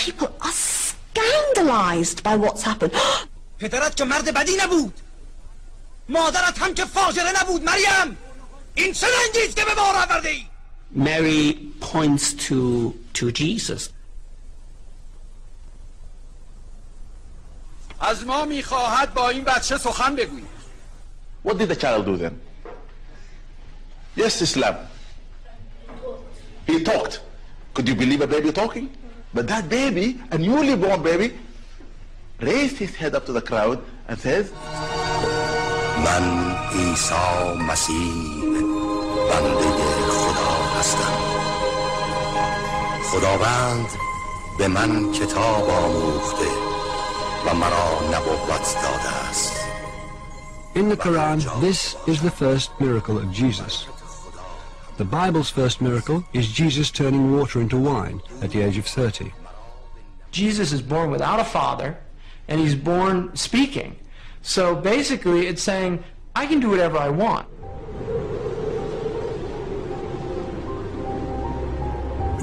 people are scandalized by what's happened. پدرت که مرد بدی نبود، مادرت هم که فاجره نبود. مریم، این چه رنجیست که به بار آورده ای؟ Mary points to Jesus. از ما میخواهد با این بچه سخن بگویی. What did the child do then? Yes, Islam. He talked. Could you believe a baby talking? But that baby, a newly born baby, raised his head up to the crowd and says, من عیسی مسیح بنده خدا هستم. خداوند به من کتاب آموخته و مرا نبوت داده است. In the Quran, this is the first miracle of Jesus. The Bible's first miracle is Jesus turning water into wine at the age of 30. Jesus is born without a father, and he's born speaking. So basically it's saying, I can do whatever I want.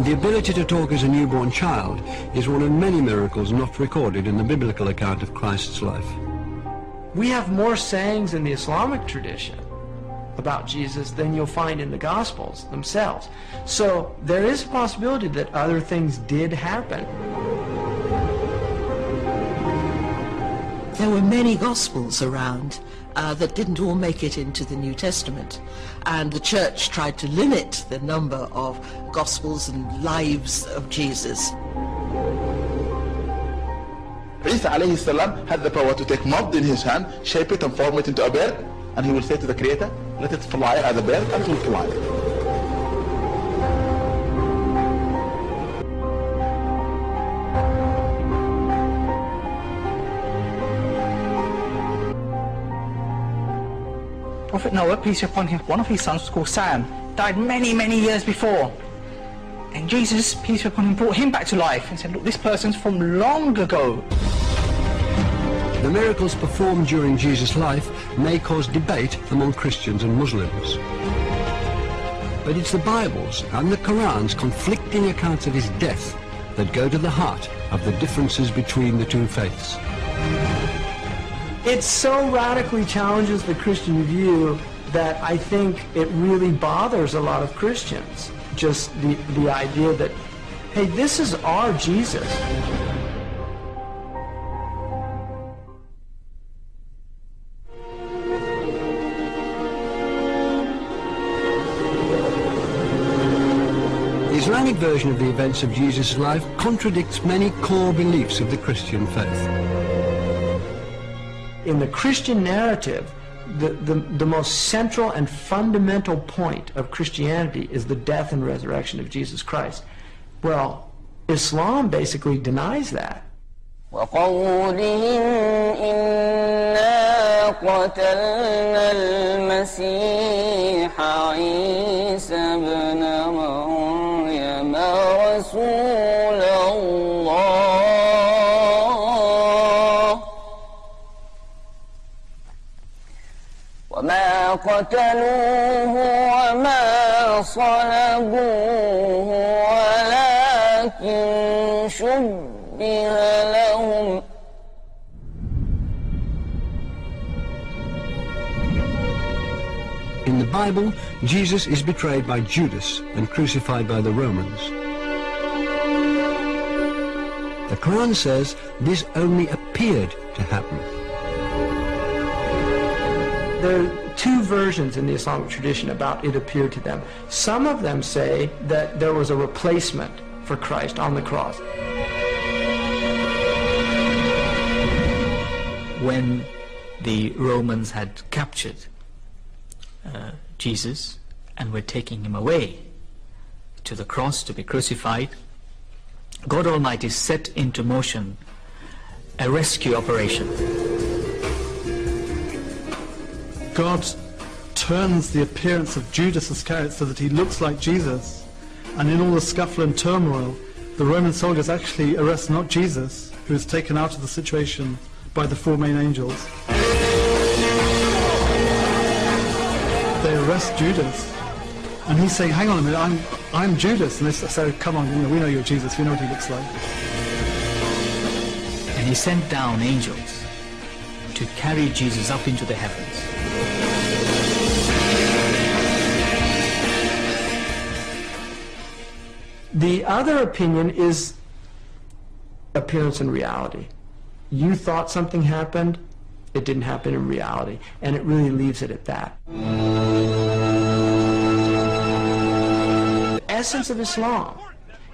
The ability to talk as a newborn child is one of many miracles not recorded in the biblical account of Christ's life. We have more sayings in the Islamic tradition about Jesus than you'll find in the Gospels themselves. So there is a possibility that other things did happen. There were many Gospels around that didn't all make it into the New Testament. And the church tried to limit the number of Gospels and lives of Jesus. Isa alayhi salam had the power to take mud in his hand, shape it and form it into a bird, and he will say to the Creator, let it fly as a bird, and it will fly. Prophet Noah, peace be upon him, one of his sons was called Sam, died many, many years before. And Jesus, peace be upon him, brought him back to life and said, look, this person's from long ago. The miracles performed during Jesus' life may cause debate among Christians and Muslims. But it's the Bible's and the Quran's conflicting accounts of his death that go to the heart of the differences between the two faiths. It so radically challenges the Christian view that I think it really bothers a lot of Christians. Just the idea that, hey, this is our Jesus. The Islamic version of the events of Jesus' life contradicts many core beliefs of the Christian faith. In the Christian narrative, the most central and fundamental point of Christianity is the death and resurrection of Jesus Christ. Well, Islam basically denies that. وقولهم إنا قتلنا المسيح عيسى ابن مريم رسول الله وما قتلوه وما صلبوه ولكن شبه لهم In the Bible, Jesus is betrayed by Judas and crucified by the Romans. The Quran says this only appeared to happen. There are two versions in the Islamic tradition about it appeared to them. Some of them say that there was a replacement for Christ on the cross. When the Romans had captured Jesus and were taking him away to the cross to be crucified, God Almighty set into motion a rescue operation. God turns the appearance of Judas Iscariot so that he looks like Jesus, and in all the scuffle and turmoil, the Roman soldiers actually arrest not Jesus, who is taken out of the situation by the four main angels. They arrest Judas, and he's saying, hang on a minute, I'm Judas. And they say, come on, we know you're Jesus, we know what he looks like. He sent down angels to carry Jesus up into the heavens. The other opinion is appearance and reality. You thought something happened, it didn't happen in reality, and it really leaves it at that. The essence of Islam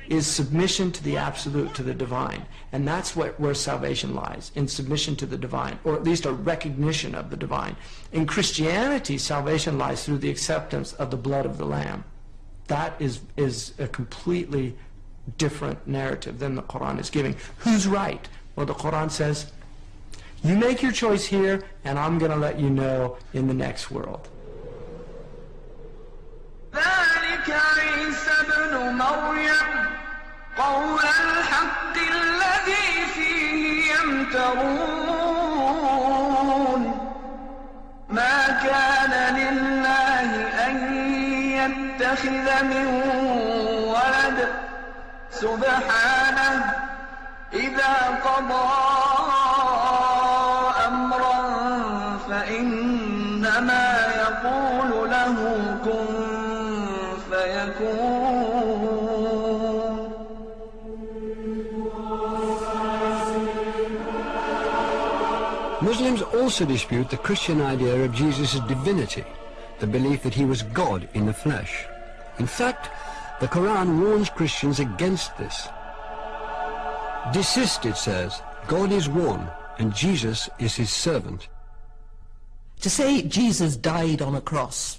is submission to the absolute, to the divine, and that's where salvation lies, in submission to the divine, or at least a recognition of the divine. In Christianity, salvation lies through the acceptance of the blood of the Lamb. That is a completely different narrative than the Quran is giving. Who's right? Well, the Quran says, you make your choice here, and I'm going to let you know in the next world. ذلك عيسى ابن مريم قول الحق الذي فيه يمترون ما كان لله أن يتخذ من ولد سبحانه إذا قضى أمرا فإنما يقول له كن Muslims also dispute the Christian idea of Jesus' divinity, the belief that he was God in the flesh. In fact, the Quran warns Christians against this. Desist, it says, God is one, and Jesus is his servant. To say Jesus died on a cross